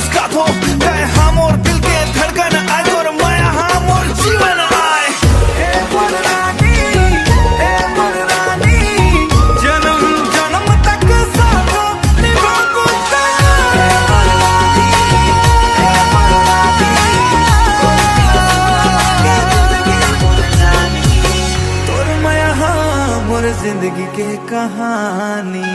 मुस्का दो, गए हम और दिल के धड़कन आज और माया हम और जीवन आए। हे वररानी, हे वररानी, जन्म जन्म तक साथ निभाऊंगा। हे वररानी, हे वररानी, तोर माया मोर जिंदगी के कहानी।